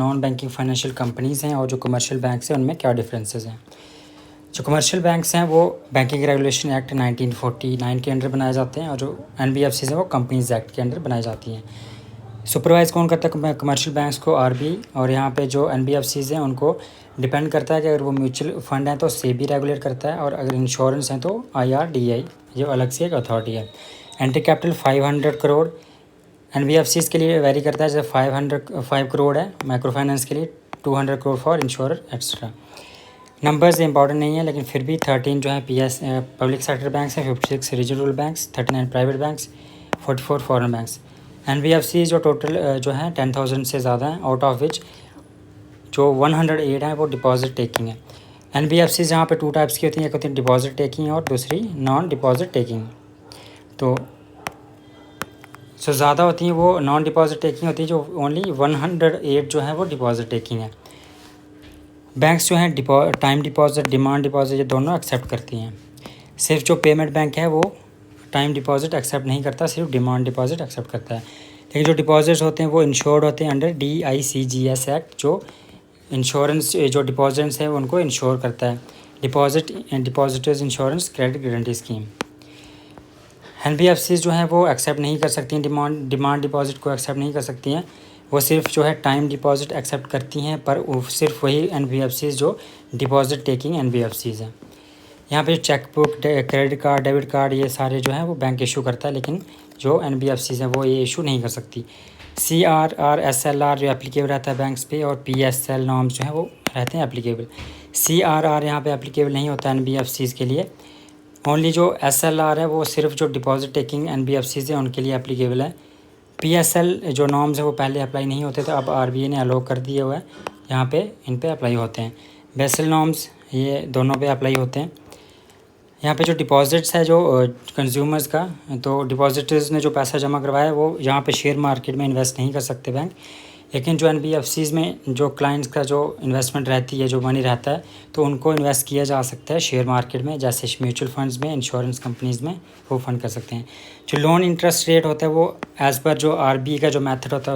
Non banking financial companies हैं और जो कमर्शियल बैंक्स हैं उनमें क्या डिफरेंसेस हैं। जो कमर्शियल बैंक्स हैं वो बैंकिंग रेगुलेशन एक्ट 1949 के अंडर बनाए जाते हैं और जो एनबीएफसीज हैं वो कंपनीज एक्ट के अंडर बनाई जाती हैं। सुपरवाइज़ कौन करता है कमर्शियल बैंक्स को? आरबीआई। और यहाँ पे जो एनबीएफसीज हैं उनको डिपेंड करता है कि अगर वो म्यूचुअल फंड हैं तो सेबी रेगुलेट करता है, और अगर इंश्योरेंस हैं तो आईआरडीआई, जो अलग से एक अथॉरिटी है। एंट्री कैपिटल 500 करोड़ एनबीएफसीज के लिए वेरी करता है, जैसे 5 करोड़ है माइक्रो फाइनेंस के लिए, 200 crore for insurer extra. Numbers important नहीं है लेकिन फिर भी 13 जो है पीएस पब्लिक सेक्टर बैंक्स हैं, 56 regional banks, 39 private banks, 44 foreign banks. NBFC जो टोटल जो है 10,000 से ज़्यादा हैं, आउट ऑफ विच जो 108 है वो डिपॉजिट टेकिंग है। एनबीएफसी जहाँ पे 2 टाइप्स की होती हैं, एक होती है डिपॉजिट टेकिंग और दूसरी नॉन डिपॉजिट टेकिंग। तो ज़्यादा होती हैं वो नॉन डिपॉजिट टेकिंग होती है, जो ओनली 108 जो है वो डिपॉजिट टेकिंग है। बैंक्स जो हैं टाइम डिपॉजिट, डिमांड डिपॉजिट, ये दोनों एक्सेप्ट करती हैं। सिर्फ जो पेमेंट बैंक है वो टाइम डिपॉजिट एक्सेप्ट नहीं करता, सिर्फ डिमांड डिपॉजिट एक्सेप्ट करता है। लेकिन जो डिपॉजिट्स होते हैं वो इंश्योर्ड होते हैं अंडर DICGS एक्ट, जो इंश्योरेंस जो डिपॉजिट्स हैं उनको इंश्योर करता है, depositors insurance credit guarantee scheme. NBFC जो हैं वो एक्सेप्ट नहीं कर सकती हैं, डिमांड डिपॉजिट को एक्सेप्ट नहीं कर सकती हैं, वो सिर्फ जो है टाइम डिपॉजिट एक्सेप्ट करती हैं, पर सिर्फ वही एनबीएफसी जो डिपॉजिट टेकिंग एनबीएफसी हैं। यहाँ पे chequebook, credit card, debit card, ये सारे जो हैं वो बैंक इशू करता है, लेकिन जो एनबीएफसी हैं वो ये इशू नहीं कर सकती। CRR SLR जो एप्लीकेबल रहता है बैंक्स पे, और PSL नॉर्म्स जो हैं वो रहते हैं एप्लीकेबल। CRR यहाँ पे एप्लीकेबल नहीं होता एनबीएफसीज़ के लिए, ओनली जो SLR है वो सिर्फ जो डिपॉजिट टेकिंग एनबीएफसीज़ हैं उनके लिए एप्लीकेबल है। PSL जो नॉर्म्स है वो पहले अप्लाई नहीं होते थे, अब आरबीआई ने अलो कर दिया हुआ है, यहाँ पे इन पे अप्लाई होते हैं। बेसल नॉर्म्स ये दोनों पे अप्लाई होते हैं। यहाँ पे जो डिपॉजिट्स है जो कंज्यूमर्स का, तो डिपॉजिटर्स ने जो पैसा जमा करवाया है वो यहाँ पे शेयर मार्केट में इन्वेस्ट नहीं कर सकते बैंक, लेकिन जो एनबीएफसीज़ में जो क्लाइंट्स का जो इन्वेस्टमेंट रहती है, जो मनी रहता है, तो उनको इन्वेस्ट किया जा सकता है शेयर मार्केट में, जैसे म्यूचुअल फंड्स में, इंश्योरेंस कंपनीज़ में वो फंड कर सकते हैं। जो लोन इंटरेस्ट रेट होता है वो एज़ पर जो आरबीआई का जो मेथड होता है